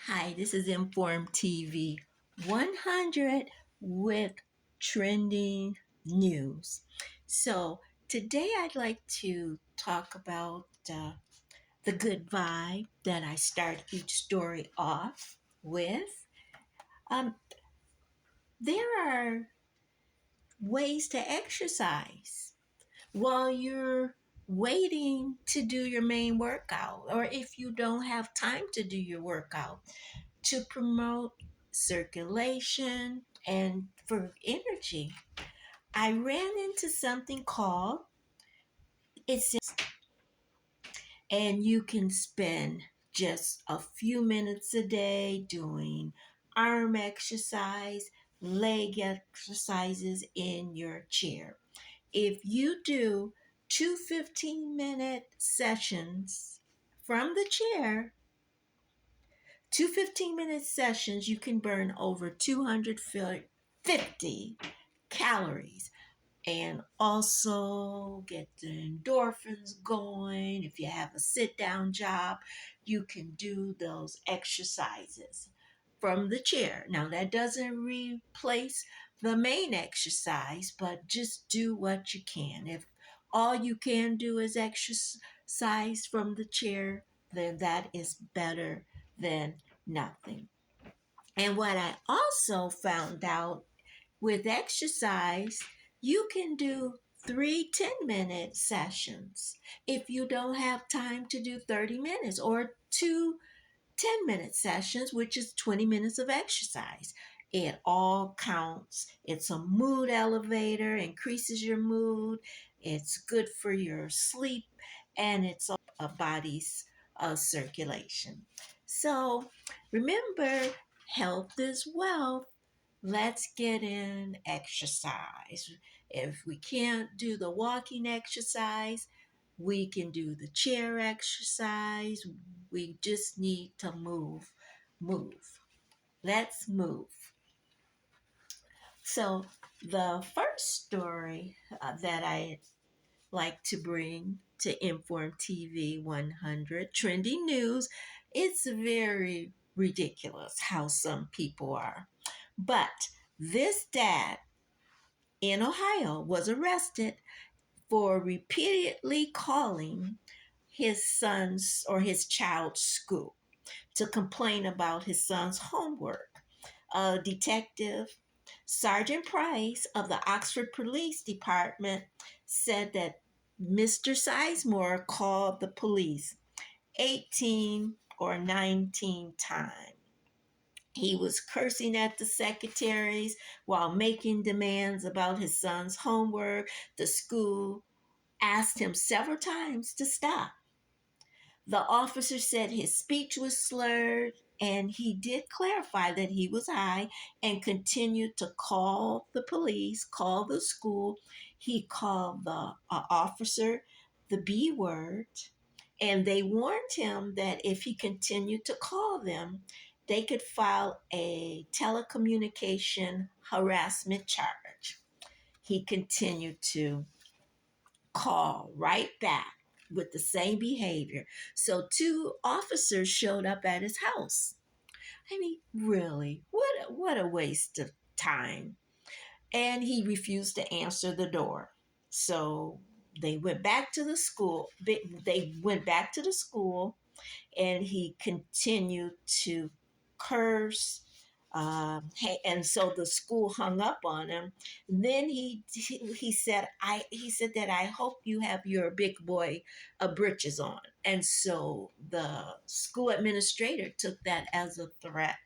Hi, this is Inform TV 100 with trending news. So, today I'd like to talk about the good vibe that I start each story off with. Um, there are ways to exercise while you're waiting to do your main workout, or if you don't have time to do your workout, to promote circulation and for energy. I ran into something called it's and you can spend just a few minutes a day doing arm exercise, leg exercises in your chair. If you do two 15-minute sessions from the chair, two 15-minute sessions, you can burn over 250 calories and also get the endorphins going. If you have a sit down job, you can do those exercises from the chair. Now, that doesn't replace the main exercise, but just do what you can. If all you can do is exercise from the chair, then that is better than nothing. And what I also found out with exercise, you can do three 10-minute sessions if you don't have time to do 30 minutes, or two 10-minute sessions, which is 20 minutes of exercise. It all counts. It's a mood elevator, increases your mood. It's good for your sleep, and it's a body's circulation. So remember, health is wealth. Let's get in exercise. If we can't do the walking exercise, we can do the chair exercise. We just need to move. Move. Let's move. So, the first story that I like to bring to Inform TV 100 trending news, it's very ridiculous how some people are. But this dad in Ohio was arrested for repeatedly calling his son's or his child's school to complain about his son's homework. A detective, Sergeant Price of the Oxford Police Department, said that Mr. Sizemore called the police 18 or 19 times. He was cursing at the secretaries while making demands about his son's homework. The school asked him several times to stop. The officer said his speech was slurred, and he did clarify that he was high and continued to call the police, call the school. He called the officer the B word, and they warned him that if he continued to call them, they could file a telecommunication harassment charge. He continued to call right back with the same behavior. So two officers showed up at his house. I mean, really, what a waste of time. And he refused to answer the door. So they went back to the school. They went back to the school, and he continued to curse. And so the school hung up on him. Then he said, he said that I hope you have your big boy britches on. And so the school administrator took that as a threat.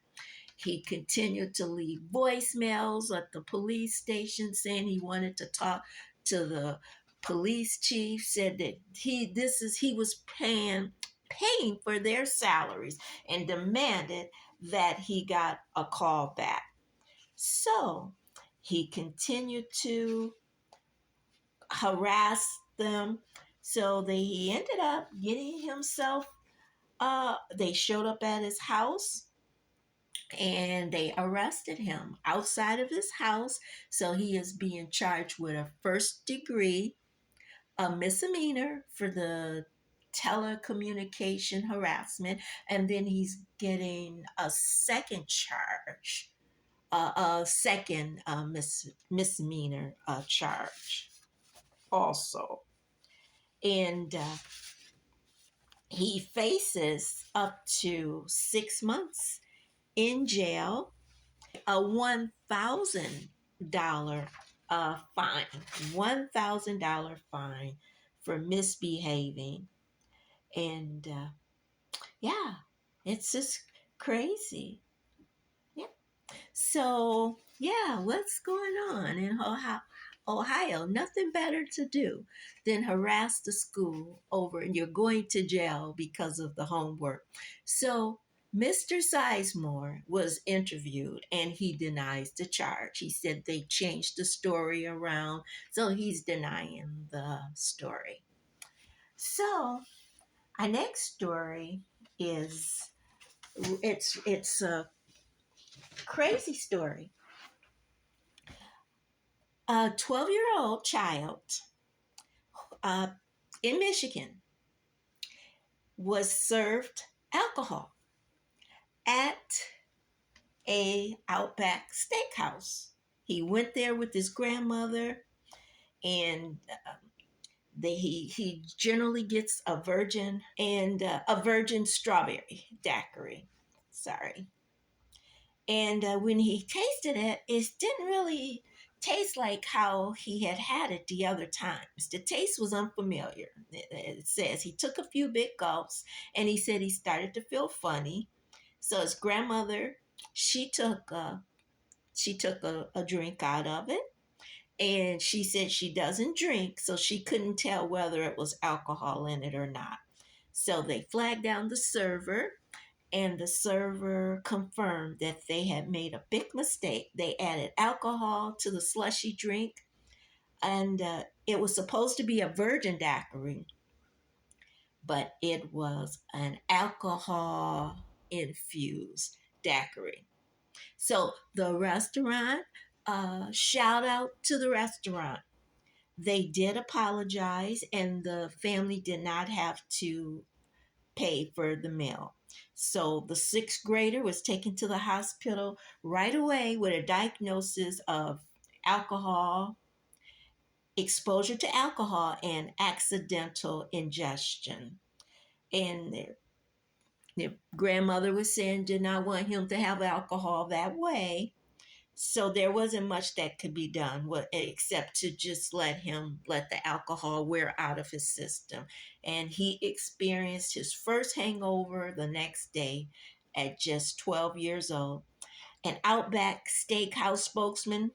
He continued to leave voicemails at the police station saying he wanted to talk to the police chief, said that he was paying for their salaries, and demanded that he got a call back. So he continued to harass them. So he ended up getting himself, they showed up at his house and they arrested him outside of his house. So he is being charged with a first degree, a misdemeanor for the telecommunication harassment, and then he's getting a second charge, a second misdemeanor charge also. And he faces up to 6 months in jail, a $1,000 fine, $1,000 fine for misbehaving. And yeah, it's just crazy. Yeah. So, yeah, what's going on in Ohio? Ohio, nothing better to do than harass the school over, and you're going to jail because of the homework. So, Mr. Sizemore was interviewed and he denies the charge. He said they changed the story around, so he's denying the story. So, our next story is it's a crazy story. A 12-year-old child uh, in Michigan was served alcohol at a Outback Steakhouse. He went there with his grandmother, and he generally gets a virgin and a virgin strawberry daiquiri. Sorry. And when he tasted it, it didn't really taste like how he had it the other times. The taste was unfamiliar. It says he took a few big gulps and he said he started to feel funny. So his grandmother, she took a drink out of it, and she said she doesn't drink, so she couldn't tell whether it was alcohol in it or not. So they flagged down the server, and the server confirmed that they had made a big mistake. They added alcohol to the slushy drink, and it was supposed to be a virgin daiquiri, but it was an alcohol infused daiquiri. So the restaurant, shout out to the restaurant. They did apologize, and the family did not have to pay for the meal. So the sixth grader was taken to the hospital right away with a diagnosis of alcohol, exposure to alcohol, and accidental ingestion. And their grandmother was saying did not want him to have alcohol that way. So there wasn't much that could be done except to just let the alcohol wear out of his system. And he experienced his first hangover the next day at just 12 years old. An Outback Steakhouse spokesman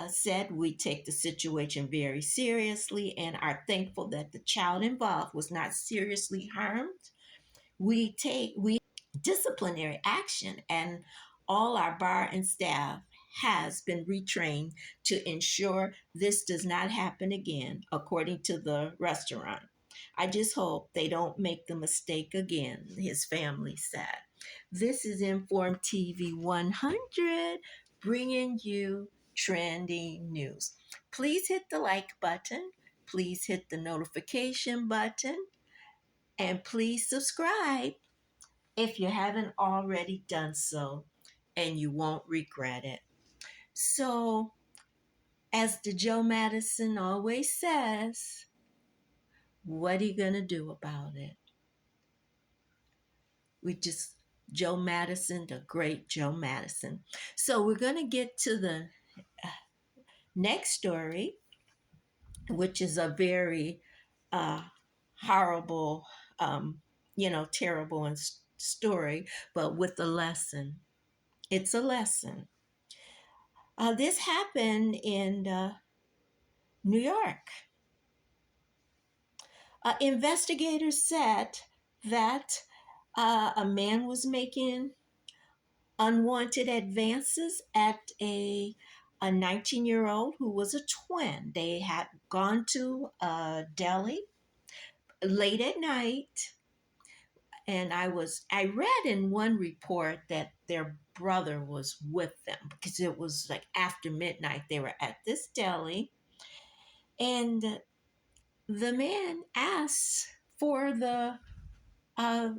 said, "We take the situation very seriously and are thankful that the child involved was not seriously harmed. We disciplinary action, and all our bar and staff has been retrained to ensure this does not happen again," according to the restaurant. "I just hope they don't make the mistake again," his family said. This is Inform TV 100, bringing you trending news. Please hit the like button, please hit the notification button, and please subscribe if you haven't already done so, and you won't regret it. So, as the Joe Madison always says, what are you going to do about it? We just, Joe Madison, the great Joe Madison. So, we're going to get to the next story, which is a very uh, horrible, terrible story, but with a lesson. It's a lesson. This happened in New York. Investigators said that a man was making unwanted advances at a 19-year-old who was a twin. They had gone to a deli late at night, and I read in one report that their brother was with them because it was like after midnight. They were at this deli, and the man asked for uh,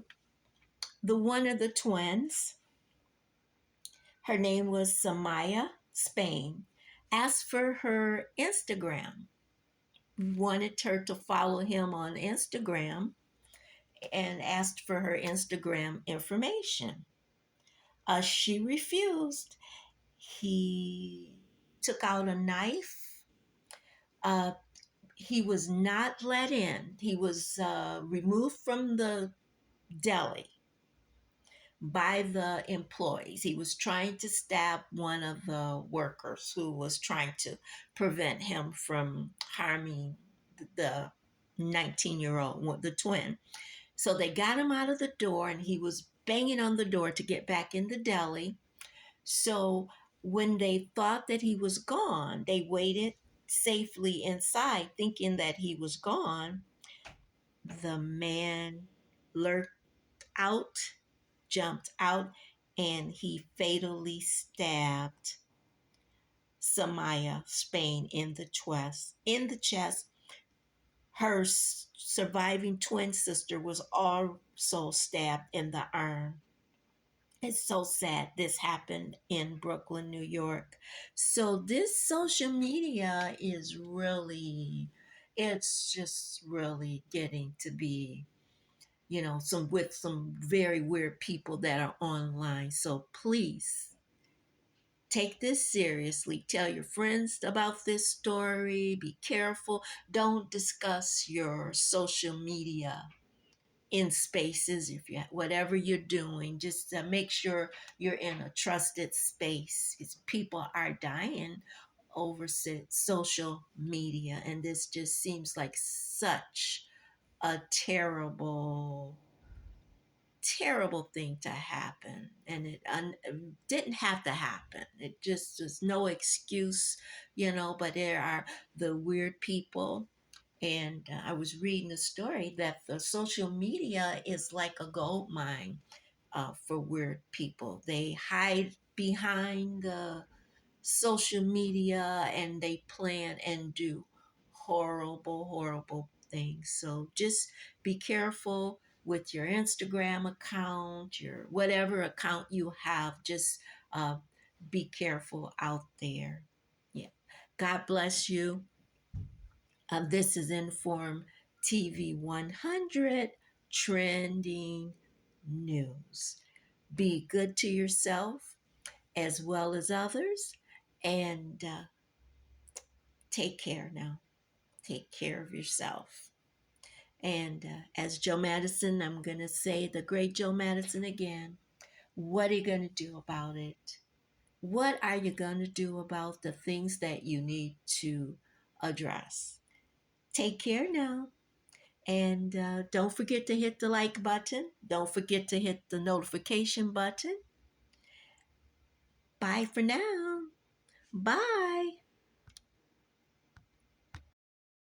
the one of the twins. Her name was Samaya Spain. Asked for her Instagram, wanted her to follow him on Instagram, and asked for her Instagram information. She refused. He took out a knife. Uh, he was not let in. He was removed from the deli by the employees. He was trying to stab one of the workers who was trying to prevent him from harming the 19-year-old, the twin. So they got him out of the door and he was banging on the door to get back in the deli. So when they thought that he was gone, they waited safely inside thinking that he was gone. The man lurked out, jumped out, and he fatally stabbed Samaya Spain in the chest. In the chest, her surviving twin sister was also stabbed in the arm. It's so sad this happened in Brooklyn, New York. So this social media is really, it's just really getting to be, some with some very weird people that are online. So please take this seriously. Tell your friends about this story. Be careful. Don't discuss your social media in spaces. If you, whatever you're doing, just make sure you're in a trusted space, because people are dying over social media, and this just seems like such a terrible thing to happen, and it didn't have to happen. It just is no excuse, but there are the weird people. And I was reading a story that the social media is like a gold mine for weird people. They hide behind the social media and they plan and do horrible things. So just be careful with your Instagram account, your whatever account you have. Just uh, be careful out there. Yeah. God bless you. This is Inform TV 100 Trending News. Be good to yourself as well as others, and take care now. Take care of yourself. And as Joe Madison, I'm going to say the great Joe Madison again. What are you going to do about it? What are you going to do about the things that you need to address? Take care now. And don't forget to hit the like button. Don't forget to hit the notification button. Bye for now. Bye.